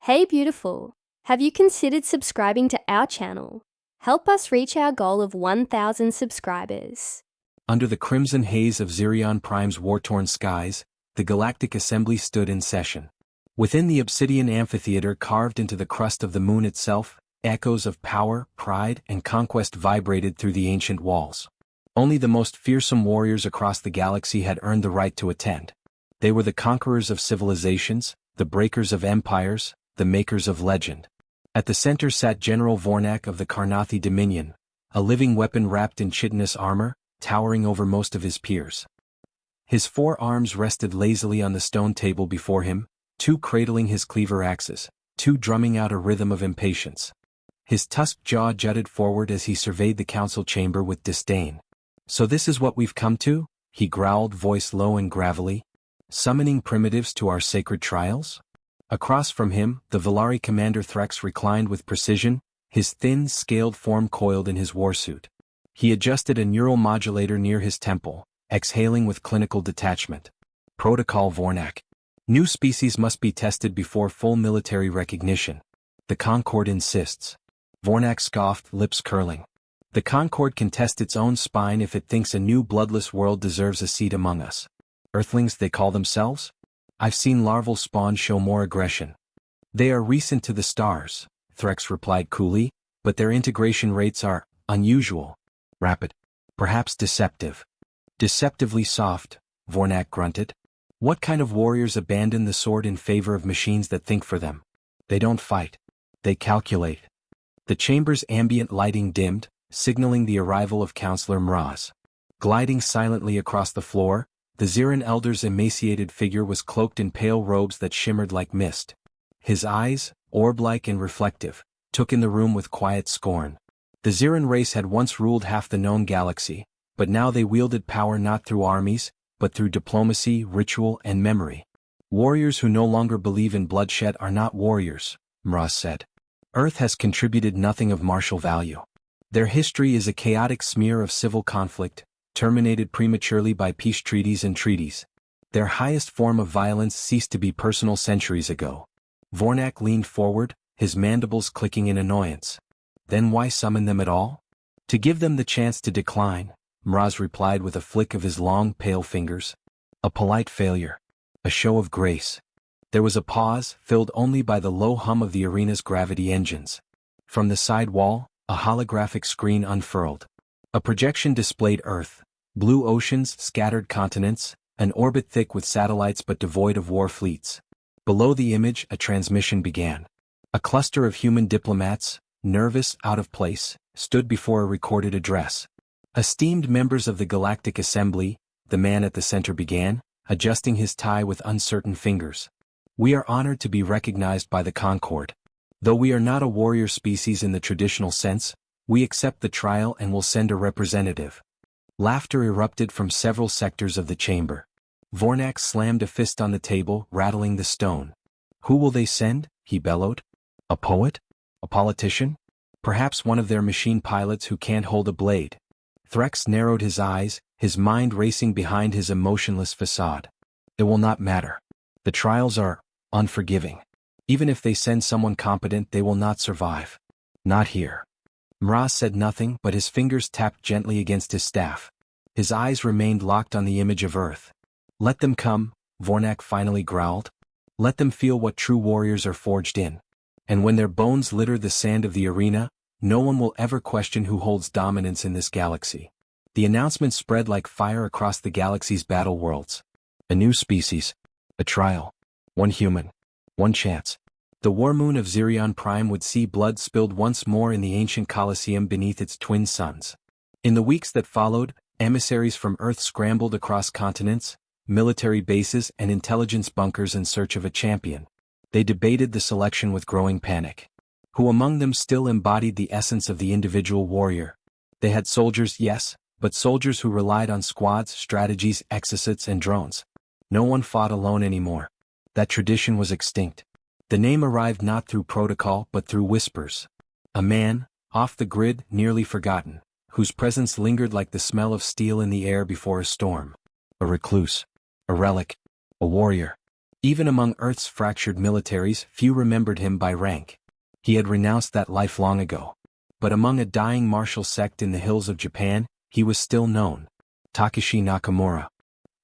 Hey beautiful, have you considered subscribing to our channel? Help us reach our goal of 1,000 subscribers. Under the crimson haze of Zirion Prime's war-torn skies, the Galactic Assembly stood in session. Within the obsidian amphitheater carved into the crust of the moon itself, echoes of power, pride, and conquest vibrated through the ancient walls. Only the most fearsome warriors across the galaxy had earned the right to attend. They were the conquerors of civilizations, the breakers of empires, the makers of legend. At the center sat General Vornak of the Karnathi Dominion, a living weapon wrapped in chitinous armor, towering over most of his peers. His 4 arms rested lazily on the stone table before him, 2 cradling his cleaver axes, 2 drumming out a rhythm of impatience. His tusked jaw jutted forward as he surveyed the council chamber with disdain. "So this is what we've come to?" he growled, voice low and gravelly. "Summoning primitives to our sacred trials?" Across from him, the Velari commander Threx reclined with precision, his thin, scaled form coiled in his warsuit. He adjusted a neural modulator near his temple, exhaling with clinical detachment. "Protocol Vornak. New species must be tested before full military recognition. The Concord insists." Vornak scoffed, lips curling. "The Concord can test its own spine if it thinks a new bloodless world deserves a seat among us. Earthlings they call themselves? I've seen larval spawn show more aggression." "They are recent to the stars," Threx replied coolly, "but their integration rates are unusual. Rapid. Perhaps deceptive." "Deceptively soft," Vornak grunted. "What kind of warriors abandon the sword in favor of machines that think for them? They don't fight. They calculate." The chamber's ambient lighting dimmed, signaling the arrival of Counselor Mraz. Gliding silently across the floor, the Ziran elder's emaciated figure was cloaked in pale robes that shimmered like mist. His eyes, orb-like and reflective, took in the room with quiet scorn. The Ziran race had once ruled half the known galaxy, but now they wielded power not through armies, but through diplomacy, ritual, and memory. "Warriors who no longer believe in bloodshed are not warriors," Mraz said. "Earth has contributed nothing of martial value. Their history is a chaotic smear of civil conflict, terminated prematurely by peace treaties and treaties. Their highest form of violence ceased to be personal centuries ago." Vornak leaned forward, his mandibles clicking in annoyance. "Then why summon them at all?" "To give them the chance to decline," Mraz replied with a flick of his long, pale fingers. "A polite failure. A show of grace." There was a pause, filled only by the low hum of the arena's gravity engines. From the side wall, a holographic screen unfurled. A projection displayed Earth, blue oceans, scattered continents, an orbit thick with satellites but devoid of war fleets. Below the image, a transmission began. A cluster of human diplomats, nervous, out of place, stood before a recorded address. "Esteemed members of the Galactic Assembly," the man at the center began, adjusting his tie with uncertain fingers. "We are honored to be recognized by the Concord. Though we are not a warrior species in the traditional sense, we accept the trial and will send a representative." Laughter erupted from several sectors of the chamber. Vornak slammed a fist on the table, rattling the stone. "Who will they send?" he bellowed. "A poet? A politician? Perhaps one of their machine pilots who can't hold a blade?" Threx narrowed his eyes, his mind racing behind his emotionless facade. "It will not matter. The trials are unforgiving. Even if they send someone competent, they will not survive. Not here." Mraz said nothing, but his fingers tapped gently against his staff. His eyes remained locked on the image of Earth. "Let them come," Vornak finally growled. "Let them feel what true warriors are forged in. And when their bones litter the sand of the arena, no one will ever question who holds dominance in this galaxy." The announcement spread like fire across the galaxy's battle worlds. A new species. A trial. One human. One chance. The war moon of Zirion Prime would see blood spilled once more in the ancient Colosseum beneath its twin suns. In the weeks that followed, emissaries from Earth scrambled across continents, military bases and intelligence bunkers in search of a champion. They debated the selection with growing panic. Who among them still embodied the essence of the individual warrior? They had soldiers, yes, but soldiers who relied on squads, strategies, exocets and drones. No one fought alone anymore. That tradition was extinct. The name arrived not through protocol but through whispers. A man, off the grid, nearly forgotten, whose presence lingered like the smell of steel in the air before a storm. A recluse. A relic. A warrior. Even among Earth's fractured militaries, few remembered him by rank. He had renounced that life long ago. But among a dying martial sect in the hills of Japan, he was still known. Takashi Nakamura.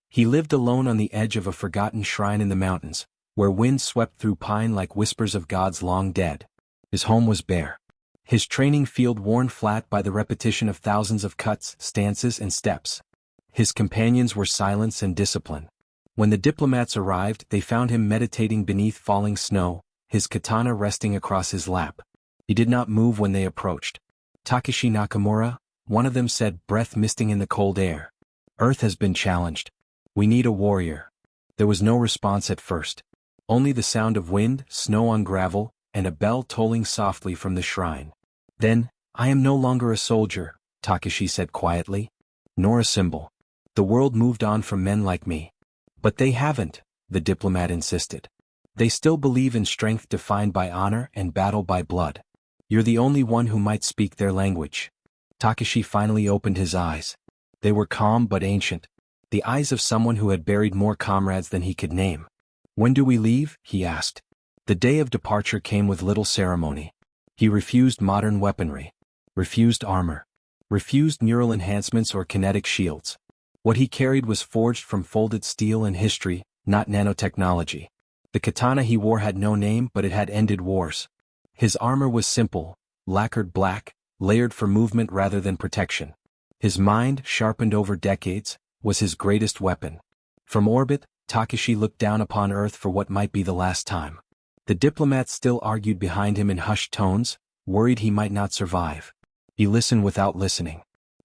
He lived alone on the edge of a forgotten shrine in the mountains, where wind swept through pine like whispers of gods long dead. His home was bare. His training field worn flat by the repetition of thousands of cuts, stances, and steps. His companions were silence and discipline. When the diplomats arrived, they found him meditating beneath falling snow, his katana resting across his lap. He did not move when they approached. Takashi Nakamura, one of them said, breath misting in the cold air. Earth has been challenged. We need a warrior. There was no response at first. Only the sound of wind, snow on gravel, and a bell tolling softly from the shrine. Then, I am no longer a soldier, Takashi said quietly. Nor a symbol. The world moved on from men like me. But they haven't, the diplomat insisted. They still believe in strength defined by honor and battle by blood. You're the only one who might speak their language. Takashi finally opened his eyes. They were calm but ancient. The eyes of someone who had buried more comrades than he could name. When do we leave? He asked. The day of departure came with little ceremony. He refused modern weaponry. Refused armor. Refused neural enhancements or kinetic shields. What he carried was forged from folded steel and history, not nanotechnology. The katana he wore had no name, but it had ended wars. His armor was simple, lacquered black, layered for movement rather than protection. His mind, sharpened over decades, was his greatest weapon. From orbit, Takashi looked down upon Earth for what might be the last time. The diplomats still argued behind him in hushed tones, worried he might not survive. He listened without listening.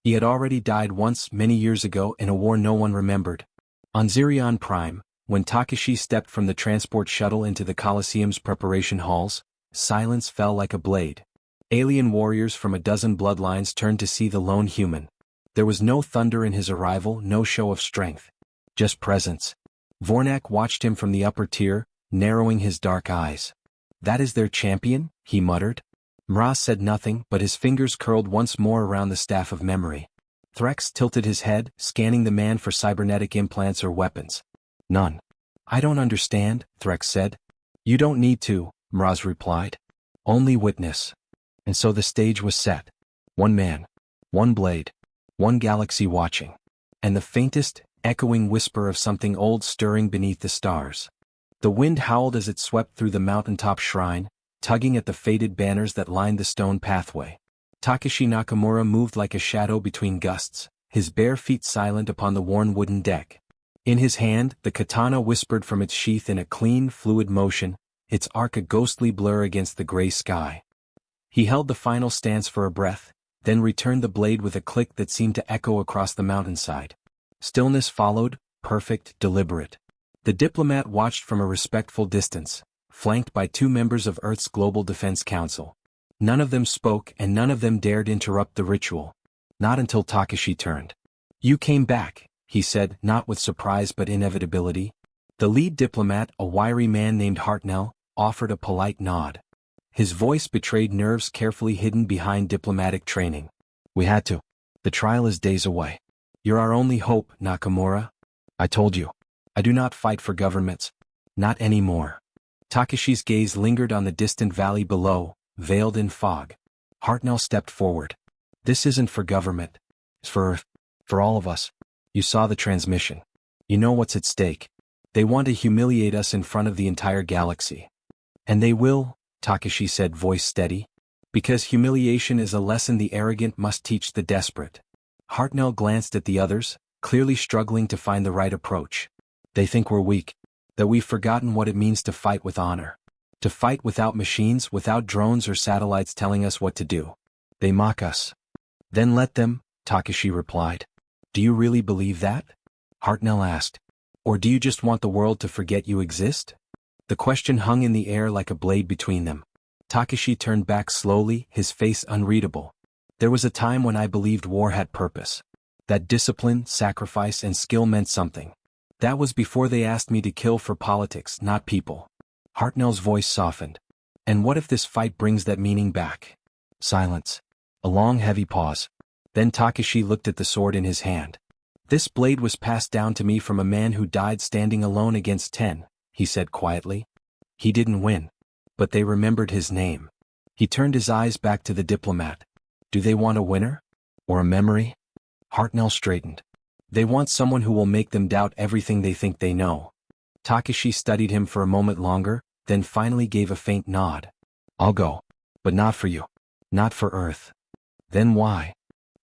He had already died once many years ago in a war no one remembered. On Zirion Prime, when Takashi stepped from the transport shuttle into the Colosseum's preparation halls, silence fell like a blade. Alien warriors from a dozen bloodlines turned to see the lone human. There was no thunder in his arrival, no show of strength. Just presence. Vornak watched him from the upper tier, narrowing his dark eyes. That is their champion? He muttered. Mraz said nothing, but his fingers curled once more around the staff of memory. Threx tilted his head, scanning the man for cybernetic implants or weapons. None. I don't understand, Threx said. You don't need to, Mraz replied. Only witness. And so the stage was set. One man. One blade. One galaxy watching. And the faintest, echoing whisper of something old stirring beneath the stars. The wind howled as it swept through the mountaintop shrine, tugging at the faded banners that lined the stone pathway. Takashi Nakamura moved like a shadow between gusts, his bare feet silent upon the worn wooden deck. In his hand, the katana whispered from its sheath in a clean, fluid motion, its arc a ghostly blur against the gray sky. He held the final stance for a breath, then returned the blade with a click that seemed to echo across the mountainside. Stillness followed, perfect, deliberate. The diplomat watched from a respectful distance, flanked by two members of Earth's Global Defense Council. None of them spoke and none of them dared interrupt the ritual. Not until Takashi turned. You came back, he said, not with surprise but inevitability. The lead diplomat, a wiry man named Hartnell, offered a polite nod. His voice betrayed nerves carefully hidden behind diplomatic training. We had to. The trial is days away. You're our only hope, Nakamura. I told you. I do not fight for governments. Not anymore. Takashi's gaze lingered on the distant valley below, veiled in fog. Hartnell stepped forward. This isn't for government. It's for Earth. For all of us. You saw the transmission. You know what's at stake. They want to humiliate us in front of the entire galaxy. And they will, Takashi said, voice steady. Because humiliation is a lesson the arrogant must teach the desperate. Hartnell glanced at the others, clearly struggling to find the right approach. They think we're weak. That we've forgotten what it means to fight with honor. To fight without machines, without drones or satellites telling us what to do. They mock us. Then let them, Takashi replied. Do you really believe that? Hartnell asked. Or do you just want the world to forget you exist? The question hung in the air like a blade between them. Takashi turned back slowly, his face unreadable. There was a time when I believed war had purpose. That discipline, sacrifice, and skill meant something. That was before they asked me to kill for politics, not people. Hartnell's voice softened. And what if this fight brings that meaning back? Silence. A long heavy pause. Then Takashi looked at the sword in his hand. This blade was passed down to me from a man who died standing alone against 10. he said quietly. He didn't win. But they remembered his name. He turned his eyes back to the diplomat. Do they want a winner? Or a memory? Hartnell straightened. They want someone who will make them doubt everything they think they know. Takashi studied him for a moment longer, then finally gave a faint nod. I'll go. But not for you. Not for Earth. Then why?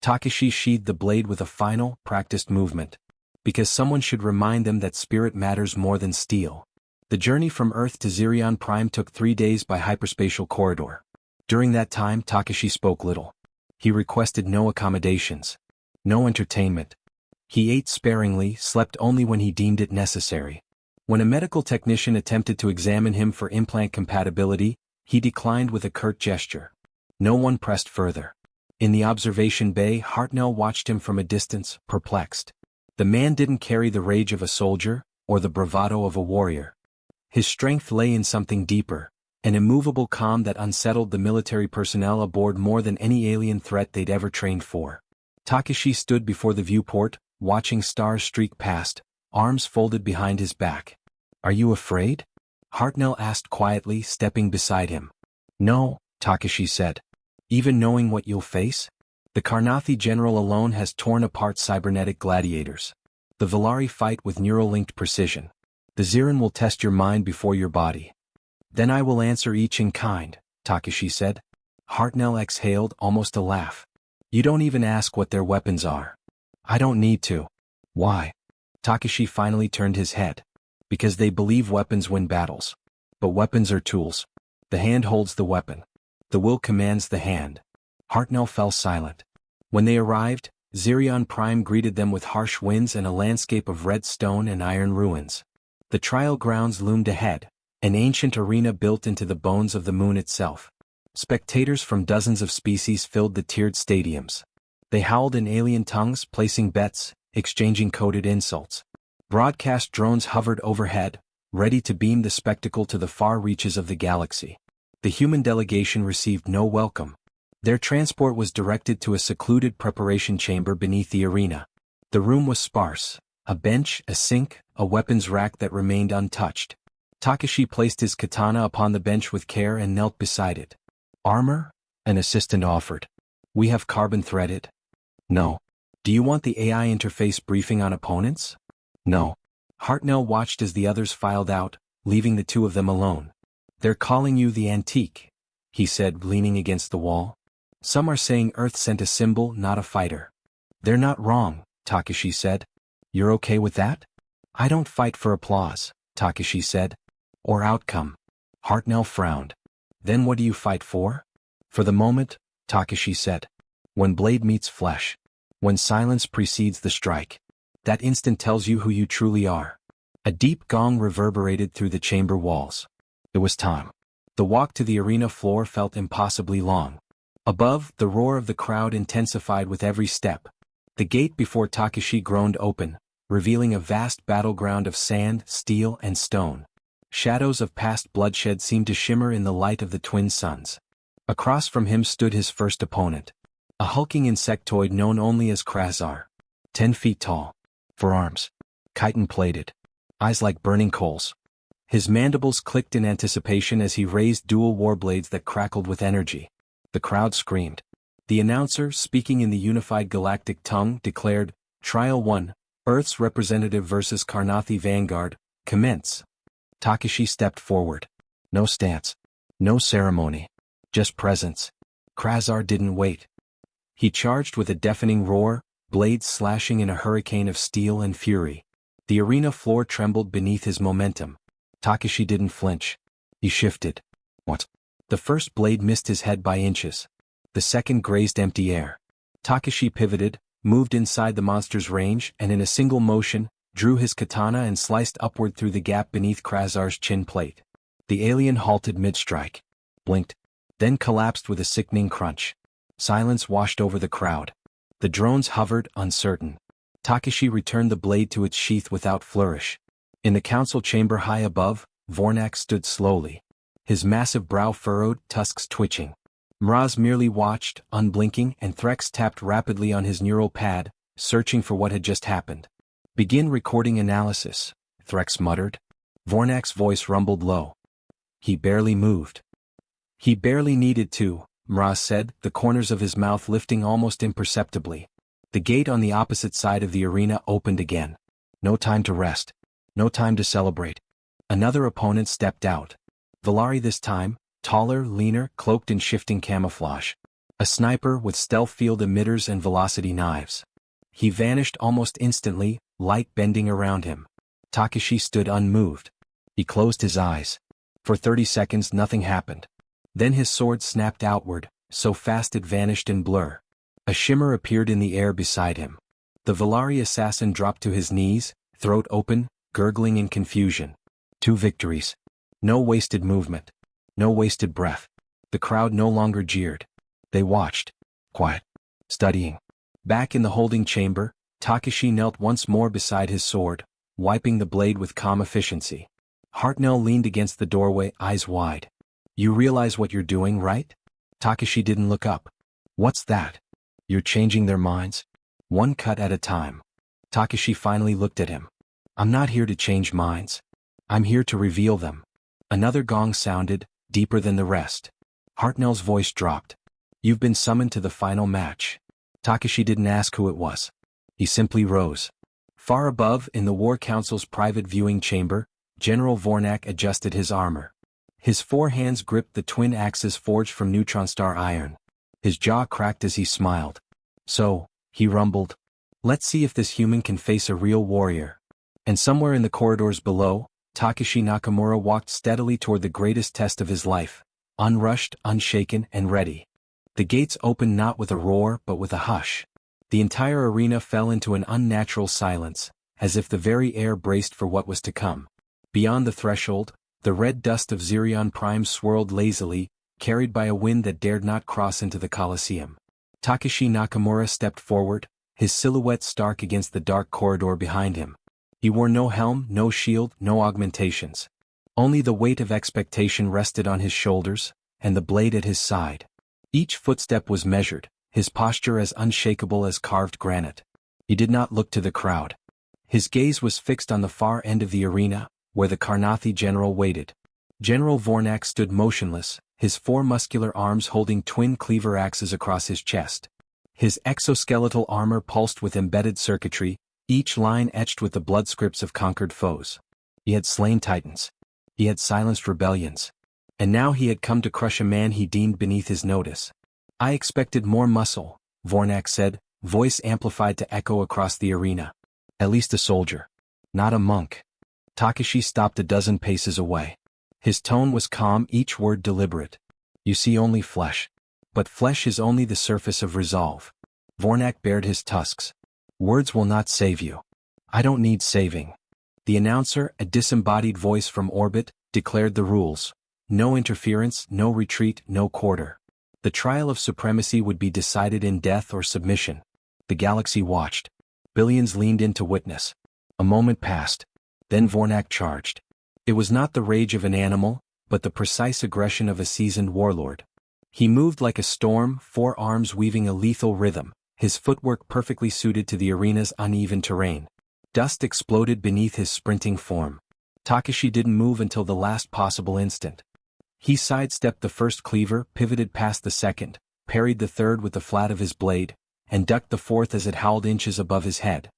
Takashi sheathed the blade with a final, practiced movement. Because someone should remind them that spirit matters more than steel. The journey from Earth to Zirion Prime took 3 days by hyperspatial corridor. During that time, Takashi spoke little. He requested no accommodations. No entertainment. He ate sparingly, slept only when he deemed it necessary. When a medical technician attempted to examine him for implant compatibility, he declined with a curt gesture. No one pressed further. In the observation bay, Hartnell watched him from a distance, perplexed. The man didn't carry the rage of a soldier, or the bravado of a warrior. His strength lay in something deeper, an immovable calm that unsettled the military personnel aboard more than any alien threat they'd ever trained for. Takashi stood before the viewport, watching stars streak past, arms folded behind his back. Are you afraid? Hartnell asked quietly, stepping beside him. No, Takashi said. Even knowing what you'll face? The Karnathi general alone has torn apart cybernetic gladiators. The Valari fight with neural-linked precision. The Zirin will test your mind before your body. Then I will answer each in kind, Takashi said. Hartnell exhaled, almost a laugh. You don't even ask what their weapons are. I don't need to. Why? Takashi finally turned his head. Because they believe weapons win battles. But weapons are tools. The hand holds the weapon. The will commands the hand. Hartnell fell silent. When they arrived, Zirion Prime greeted them with harsh winds and a landscape of red stone and iron ruins. The trial grounds loomed ahead, an ancient arena built into the bones of the moon itself. Spectators from dozens of species filled the tiered stadiums. They howled in alien tongues, placing bets, exchanging coded insults. Broadcast drones hovered overhead, ready to beam the spectacle to the far reaches of the galaxy. The human delegation received no welcome. Their transport was directed to a secluded preparation chamber beneath the arena. The room was sparse. A bench, a sink, a weapons rack that remained untouched. Takashi placed his katana upon the bench with care and knelt beside it. Armor? An assistant offered. We have carbon-threaded. No. Do you want the AI interface briefing on opponents? No. Hartnell watched as the others filed out, leaving the two of them alone. They're calling you the antique, he said, leaning against the wall. Some are saying Earth sent a symbol, not a fighter. They're not wrong, Takashi said. You're okay with that? I don't fight for applause, Takashi said. Or outcome. Hartnell frowned. Then what do you fight for? For the moment, Takashi said. When blade meets flesh. When silence precedes the strike. That instant tells you who you truly are. A deep gong reverberated through the chamber walls. It was time. The walk to the arena floor felt impossibly long. Above, the roar of the crowd intensified with every step. The gate before Takashi groaned open, revealing a vast battleground of sand, steel, and stone. Shadows of past bloodshed seemed to shimmer in the light of the twin suns. Across from him stood his first opponent. A hulking insectoid known only as Krasar. 10 feet tall. Forearms. Chitin-plated. Eyes like burning coals. His mandibles clicked in anticipation as he raised dual warblades that crackled with energy. The crowd screamed. The announcer, speaking in the unified galactic tongue, declared, Trial 1, Earth's representative versus Karnathi Vanguard, commence. Takashi stepped forward. No stance. No ceremony. Just presence. Krasar didn't wait. He charged with a deafening roar, blades slashing in a hurricane of steel and fury. The arena floor trembled beneath his momentum. Takashi didn't flinch. He shifted. What? The first blade missed his head by inches. The second grazed empty air. Takashi pivoted, moved inside the monster's range, and in a single motion, drew his katana and sliced upward through the gap beneath Krasar's chin plate. The alien halted mid-strike. Blinked. Then collapsed with a sickening crunch. Silence washed over the crowd. The drones hovered, uncertain. Takashi returned the blade to its sheath without flourish. In the council chamber high above, Vornak stood slowly. His massive brow furrowed, tusks twitching. Mraz merely watched, unblinking, and Threx tapped rapidly on his neural pad, searching for what had just happened. Begin recording analysis, Threx muttered. Vornak's voice rumbled low. He barely moved. He barely needed to, Mraz said, the corners of his mouth lifting almost imperceptibly. The gate on the opposite side of the arena opened again. No time to rest. No time to celebrate. Another opponent stepped out. Valari this time, taller, leaner, cloaked in shifting camouflage. A sniper with stealth field emitters and velocity knives. He vanished almost instantly, light bending around him. Takashi stood unmoved. He closed his eyes. For 30 seconds nothing happened. Then his sword snapped outward, so fast it vanished in blur. A shimmer appeared in the air beside him. The Valari assassin dropped to his knees, throat open, gurgling in confusion. 2 victories. No wasted movement. No wasted breath. The crowd no longer jeered. They watched. Quiet. Studying. Back in the holding chamber, Takashi knelt once more beside his sword, wiping the blade with calm efficiency. Hartnell leaned against the doorway, eyes wide. You realize what you're doing, right? Takashi didn't look up. What's that? You're changing their minds? One cut at a time. Takashi finally looked at him. I'm not here to change minds. I'm here to reveal them. Another gong sounded, deeper than the rest. Hartnell's voice dropped. You've been summoned to the final match. Takashi didn't ask who it was. He simply rose. Far above, in the War Council's private viewing chamber, General Vornak adjusted his armor. His 4 hands gripped the twin axes forged from neutron star iron. His jaw cracked as he smiled. So, he rumbled, let's see if this human can face a real warrior. And somewhere in the corridors below, Takashi Nakamura walked steadily toward the greatest test of his life, unrushed, unshaken, and ready. The gates opened not with a roar but with a hush. The entire arena fell into an unnatural silence, as if the very air braced for what was to come. Beyond the threshold, the red dust of Zirion Prime swirled lazily, carried by a wind that dared not cross into the Colosseum. Takashi Nakamura stepped forward, his silhouette stark against the dark corridor behind him. He wore no helm, no shield, no augmentations. Only the weight of expectation rested on his shoulders, and the blade at his side. Each footstep was measured, his posture as unshakable as carved granite. He did not look to the crowd. His gaze was fixed on the far end of the arena, where the Karnathi general waited. General Vornak stood motionless, his 4 muscular arms holding twin cleaver axes across his chest. His exoskeletal armor pulsed with embedded circuitry, each line etched with the blood scripts of conquered foes. He had slain titans. He had silenced rebellions. And now he had come to crush a man he deemed beneath his notice. I expected more muscle, Vornak said, voice amplified to echo across the arena. At least a soldier. Not a monk. Takashi stopped a dozen paces away. His tone was calm, each word deliberate. You see only flesh. But flesh is only the surface of resolve. Vornak bared his tusks. Words will not save you. I don't need saving. The announcer, a disembodied voice from orbit, declared the rules. No interference, no retreat, no quarter. The trial of supremacy would be decided in death or submission. The galaxy watched. Billions leaned in to witness. A moment passed. Then Vornak charged. It was not the rage of an animal, but the precise aggression of a seasoned warlord. He moved like a storm, 4 arms weaving a lethal rhythm, his footwork perfectly suited to the arena's uneven terrain. Dust exploded beneath his sprinting form. Takashi didn't move until the last possible instant. He sidestepped the first cleaver, pivoted past the second, parried the third with the flat of his blade, and ducked the fourth as it howled inches above his head.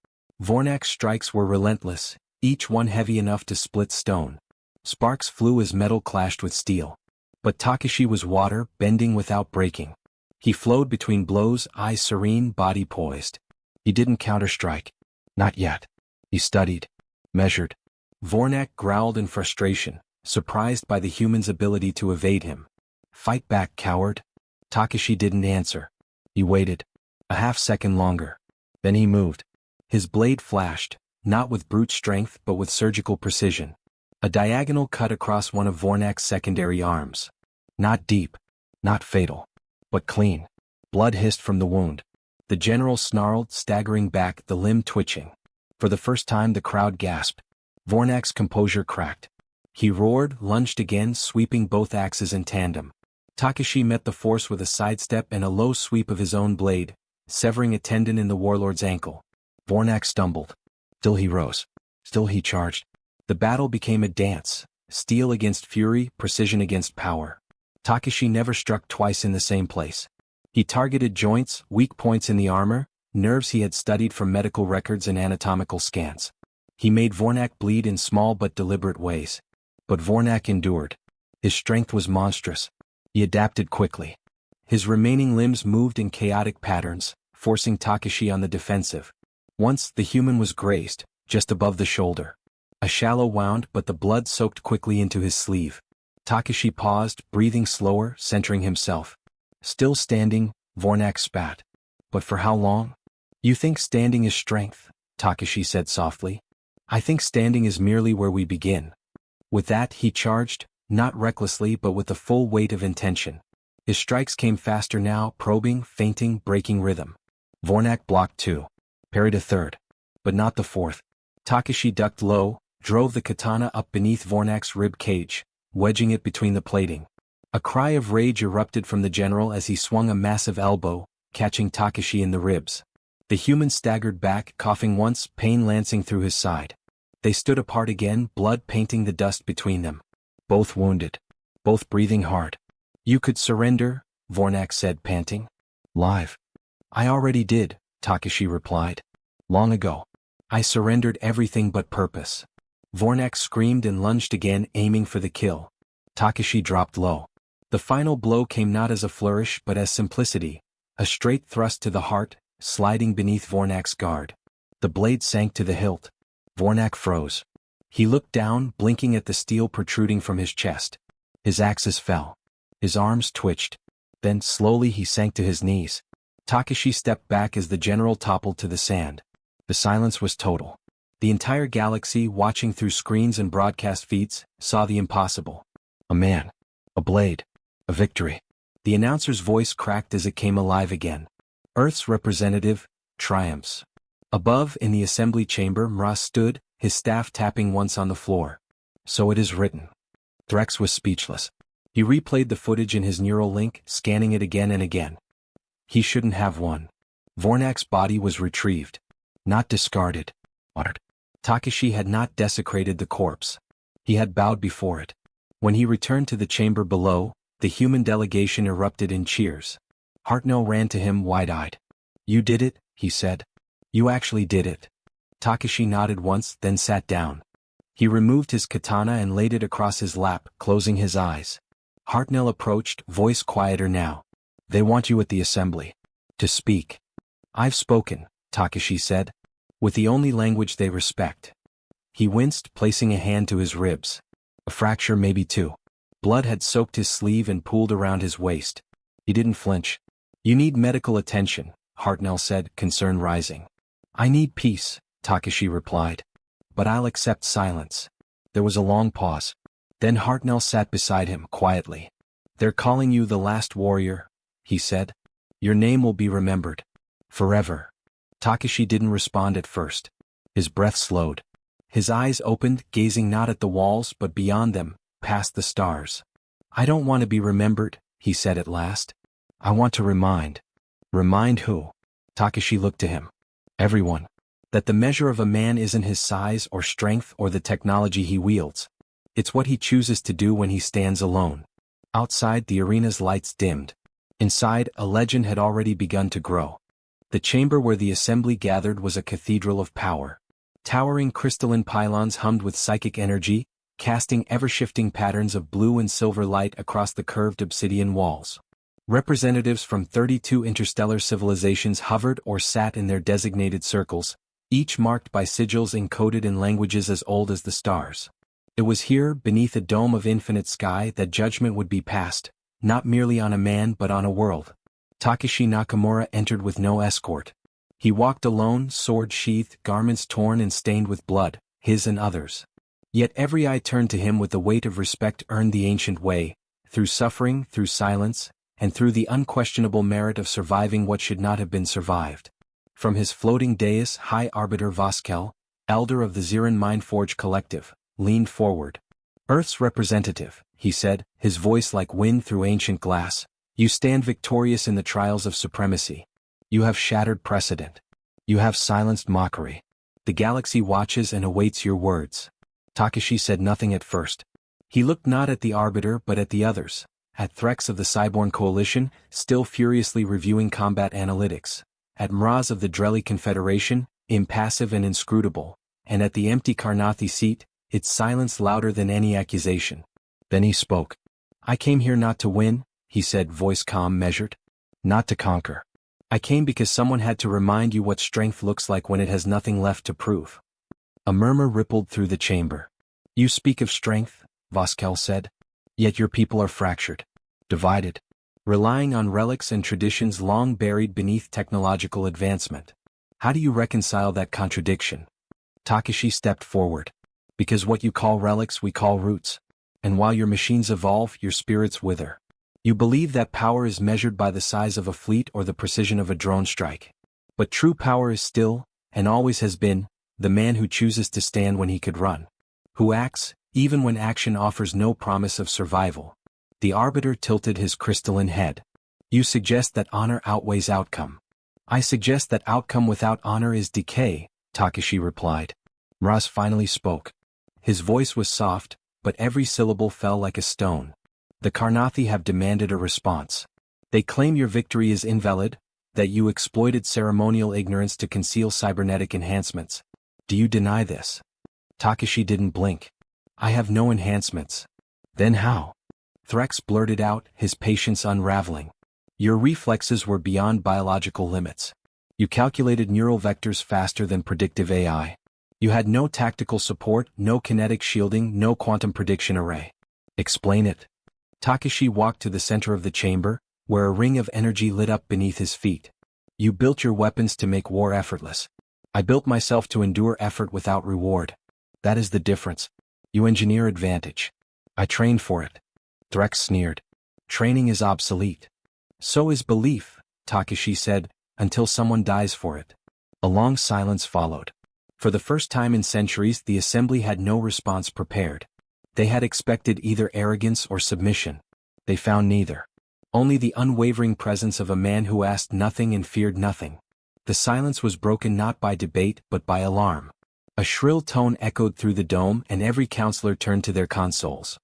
Vornak's strikes were relentless, each one heavy enough to split stone. Sparks flew as metal clashed with steel. But Takashi was water, bending without breaking. He flowed between blows, eyes serene, body poised. He didn't counterstrike. Not yet. He studied. Measured. Vornak growled in frustration, surprised by the human's ability to evade him. Fight back, coward. Takashi didn't answer. He waited. A half-second longer. Then he moved. His blade flashed, not with brute strength but with surgical precision. A diagonal cut across one of Vornak's secondary arms. Not deep. Not fatal. But clean. Blood hissed from the wound. The general snarled, staggering back, the limb twitching. For the first time the crowd gasped. Vornak's composure cracked. He roared, lunged again, sweeping both axes in tandem. Takashi met the force with a sidestep and a low sweep of his own blade, severing a tendon in the warlord's ankle. Vornak stumbled. Still he rose. Still he charged. The battle became a dance, steel against fury, precision against power. Takashi never struck twice in the same place. He targeted joints, weak points in the armor, nerves he had studied from medical records and anatomical scans. He made Vornak bleed in small but deliberate ways. But Vornak endured. His strength was monstrous. He adapted quickly. His remaining limbs moved in chaotic patterns, forcing Takashi on the defensive. Once the human was grazed, just above the shoulder. A shallow wound, but the blood soaked quickly into his sleeve. Takashi paused, breathing slower, centering himself. Still standing, Vornak spat. But for how long? You think standing is strength, Takashi said softly. I think standing is merely where we begin. With that he charged, not recklessly but with the full weight of intention. His strikes came faster now, probing, feinting, breaking rhythm. Vornak blocked two. Parried a third. But not the fourth. Takashi ducked low, drove the katana up beneath Vornak's rib cage, wedging it between the plating. A cry of rage erupted from the general as he swung a massive elbow, catching Takashi in the ribs. The human staggered back, coughing once, pain lancing through his side. They stood apart again, blood painting the dust between them. Both wounded. Both breathing hard. You could surrender, Vornak said, panting. Live. I already did, Takashi replied. Long ago. I surrendered everything but purpose. Vornak screamed and lunged again, aiming for the kill. Takashi dropped low. The final blow came not as a flourish but as simplicity, a straight thrust to the heart, sliding beneath Vornak's guard. The blade sank to the hilt. Vornak froze. He looked down, blinking at the steel protruding from his chest. His axis fell. His arms twitched. Then slowly he sank to his knees. Takashi stepped back as the general toppled to the sand. The silence was total. The entire galaxy, watching through screens and broadcast feeds, saw the impossible. A man. A blade. A victory. The announcer's voice cracked as it came alive again. Earth's representative triumphs. Above, in the assembly chamber, Mraz stood, his staff tapping once on the floor. So it is written. Threx was speechless. He replayed the footage in his neural link, scanning it again and again. He shouldn't have won. Vornak's body was retrieved. Not discarded. Honored. Takashi had not desecrated the corpse. He had bowed before it. When he returned to the chamber below, the human delegation erupted in cheers. Hartnell ran to him wide-eyed. You did it, he said. You actually did it. Takashi nodded once, then sat down. He removed his katana and laid it across his lap, closing his eyes. Hartnell approached, voice quieter now. They want you at the assembly. To speak. I've spoken, Takashi said. With the only language they respect. He winced, placing a hand to his ribs. A fracture, maybe two. Blood had soaked his sleeve and pooled around his waist. He didn't flinch. You need medical attention, Hartnell said, concern rising. I need peace, Takashi replied. But I'll accept silence. There was a long pause. Then Hartnell sat beside him, quietly. They're calling you the last warrior, he said. Your name will be remembered. Forever. Takashi didn't respond at first. His breath slowed. His eyes opened, gazing not at the walls but beyond them, past the stars. I don't want to be remembered, he said at last. I want to remind. Remind who? Takashi looked to him. Everyone. That the measure of a man isn't his size or strength or the technology he wields. It's what he chooses to do when he stands alone. Outside, the arena's lights dimmed. Inside, a legend had already begun to grow. The chamber where the assembly gathered was a cathedral of power. Towering crystalline pylons hummed with psychic energy, casting ever-shifting patterns of blue and silver light across the curved obsidian walls. Representatives from 32 interstellar civilizations hovered or sat in their designated circles, each marked by sigils encoded in languages as old as the stars. It was here, beneath a dome of infinite sky, that judgment would be passed, not merely on a man but on a world. Takashi Nakamura entered with no escort. He walked alone, sword sheathed, garments torn and stained with blood, his and others. Yet every eye turned to him with the weight of respect earned the ancient way, through suffering, through silence, and through the unquestionable merit of surviving what should not have been survived. From his floating dais, High Arbiter Voskel, elder of the Zirin Mindforge Collective, leaned forward. Earth's representative, he said, his voice like wind through ancient glass. You stand victorious in the trials of supremacy. You have shattered precedent. You have silenced mockery. The galaxy watches and awaits your words. Takashi said nothing at first. He looked not at the Arbiter but at the others, at Threx of the Cyborn Coalition, still furiously reviewing combat analytics, at Mraz of the Drelly Confederation, impassive and inscrutable, and at the empty Karnathi seat, its silence louder than any accusation. Then he spoke. I came here not to win, he said, voice calm, measured. Not to conquer. I came because someone had to remind you what strength looks like when it has nothing left to prove. A murmur rippled through the chamber. You speak of strength, Voskel said. Yet your people are fractured, divided, relying on relics and traditions long buried beneath technological advancement. How do you reconcile that contradiction? Takashi stepped forward. Because what you call relics we call roots. And while your machines evolve, your spirits wither. You believe that power is measured by the size of a fleet or the precision of a drone strike. But true power is still, and always has been, the man who chooses to stand when he could run. Who acts, even when action offers no promise of survival. The Arbiter tilted his crystalline head. You suggest that honor outweighs outcome. I suggest that outcome without honor is decay, Takashi replied. Mraz finally spoke. His voice was soft, but every syllable fell like a stone. The Karnathi have demanded a response. They claim your victory is invalid, that you exploited ceremonial ignorance to conceal cybernetic enhancements. Do you deny this? Takashi didn't blink. I have no enhancements. Then how? Threx blurted out, his patience unraveling. Your reflexes were beyond biological limits. You calculated neural vectors faster than predictive AI. You had no tactical support, no kinetic shielding, no quantum prediction array. Explain it. Takashi walked to the center of the chamber, where a ring of energy lit up beneath his feet. You built your weapons to make war effortless. I built myself to endure effort without reward. That is the difference. You engineer advantage. I trained for it. Threx sneered. Training is obsolete. So is belief, Takashi said, until someone dies for it. A long silence followed. For the first time in centuries, the assembly had no response prepared. They had expected either arrogance or submission. They found neither. Only the unwavering presence of a man who asked nothing and feared nothing. The silence was broken not by debate but by alarm. A shrill tone echoed through the dome and every counselor turned to their consoles.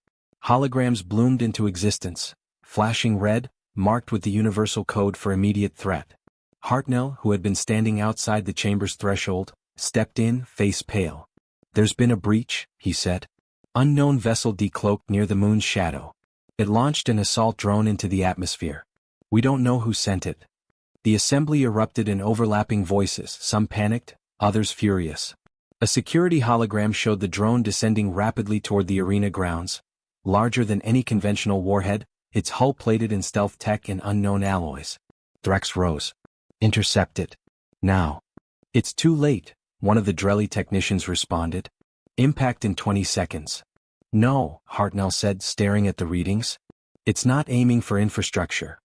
Holograms bloomed into existence, flashing red, marked with the universal code for immediate threat. Hartnell, who had been standing outside the chamber's threshold, stepped in, face pale. There's been a breach, he said. Unknown vessel decloaked near the moon's shadow. It launched an assault drone into the atmosphere. We don't know who sent it. The assembly erupted in overlapping voices, some panicked, others furious. A security hologram showed the drone descending rapidly toward the arena grounds. Larger than any conventional warhead, its hull plated in stealth tech and unknown alloys. Threx rose. Intercept it. Now. It's too late, one of the Drelly technicians responded. Impact in 20 seconds. No, Hartnell said, staring at the readings. It's not aiming for infrastructure.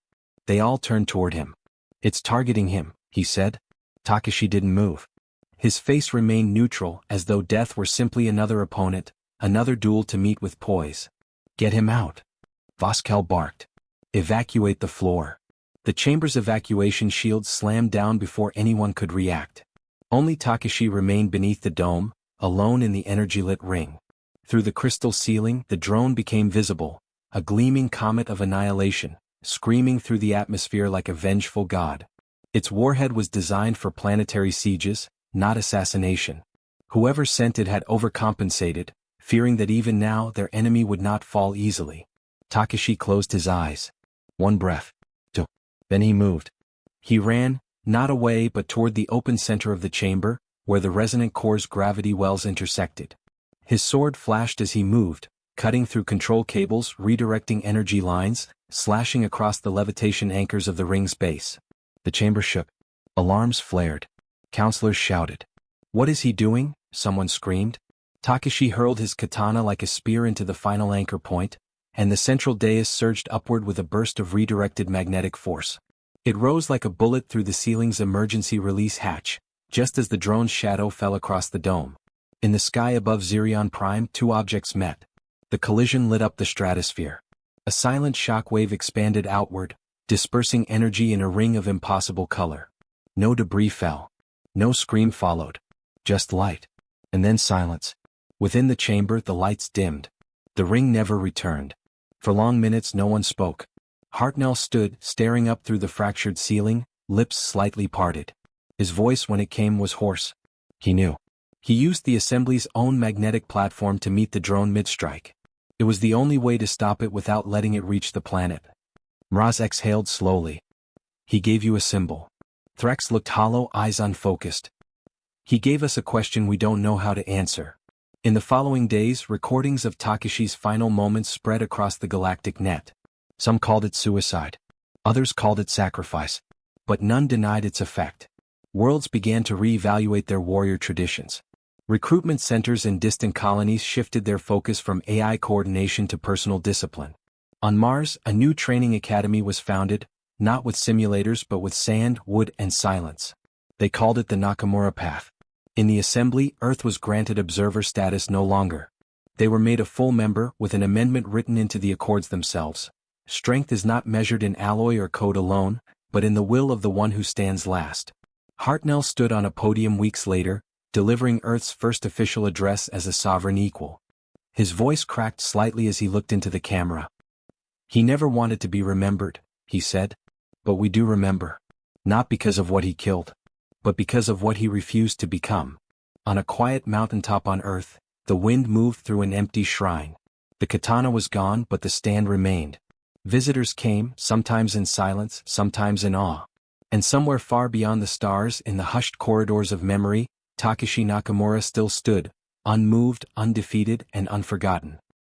They all turned toward him. It's targeting him, he said. Takashi didn't move. His face remained neutral, as though death were simply another opponent, another duel to meet with poise. Get him out. Voskel barked. Evacuate the floor. The chamber's evacuation shield slammed down before anyone could react. Only Takashi remained beneath the dome, alone in the energy-lit ring. Through the crystal ceiling, the drone became visible, a gleaming comet of annihilation, screaming through the atmosphere like a vengeful god. Its warhead was designed for planetary sieges, not assassination. Whoever sent it had overcompensated, fearing that even now their enemy would not fall easily. Takashi closed his eyes. One breath. Two. Then he moved. He ran, not away but toward the open center of the chamber, where the resonant core's gravity wells intersected. His sword flashed as he moved, cutting through control cables, redirecting energy lines, slashing across the levitation anchors of the ring's base. The chamber shook. Alarms flared. Counselors shouted. What is he doing? Someone screamed. Takashi hurled his katana like a spear into the final anchor point, and the central dais surged upward with a burst of redirected magnetic force. It rose like a bullet through the ceiling's emergency release hatch, just as the drone's shadow fell across the dome. In the sky above Zirion Prime, two objects met. The collision lit up the stratosphere. A silent shockwave expanded outward, dispersing energy in a ring of impossible color. No debris fell. No scream followed. Just light. And then silence. Within the chamber the lights dimmed. The ring never returned. For long minutes no one spoke. Hartnell stood, staring up through the fractured ceiling, lips slightly parted. His voice when it came was hoarse. He knew. He used the assembly's own magnetic platform to meet the drone mid-strike. It was the only way to stop it without letting it reach the planet. Mraz exhaled slowly. He gave you a symbol. Threx looked hollow, eyes unfocused. He gave us a question we don't know how to answer. In the following days, recordings of Takeshi's final moments spread across the galactic net. Some called it suicide. Others called it sacrifice. But none denied its effect. Worlds began to re-evaluate their warrior traditions. Recruitment centers in distant colonies shifted their focus from AI coordination to personal discipline. On Mars, a new training academy was founded, not with simulators but with sand, wood, and silence. They called it the Nakamura Path. In the assembly, Earth was granted observer status no longer. They were made a full member with an amendment written into the accords themselves. Strength is not measured in alloy or code alone, but in the will of the one who stands last. Hartnell stood on a podium weeks later, delivering Earth's first official address as a sovereign equal. His voice cracked slightly as he looked into the camera. He never wanted to be remembered, he said. But we do remember. Not because of what he killed, but because of what he refused to become. On a quiet mountaintop on Earth, the wind moved through an empty shrine. The katana was gone but the stand remained. Visitors came, sometimes in silence, sometimes in awe. And somewhere far beyond the stars, in the hushed corridors of memory, Takeshi Nakamura still stood, unmoved, undefeated, and unforgotten.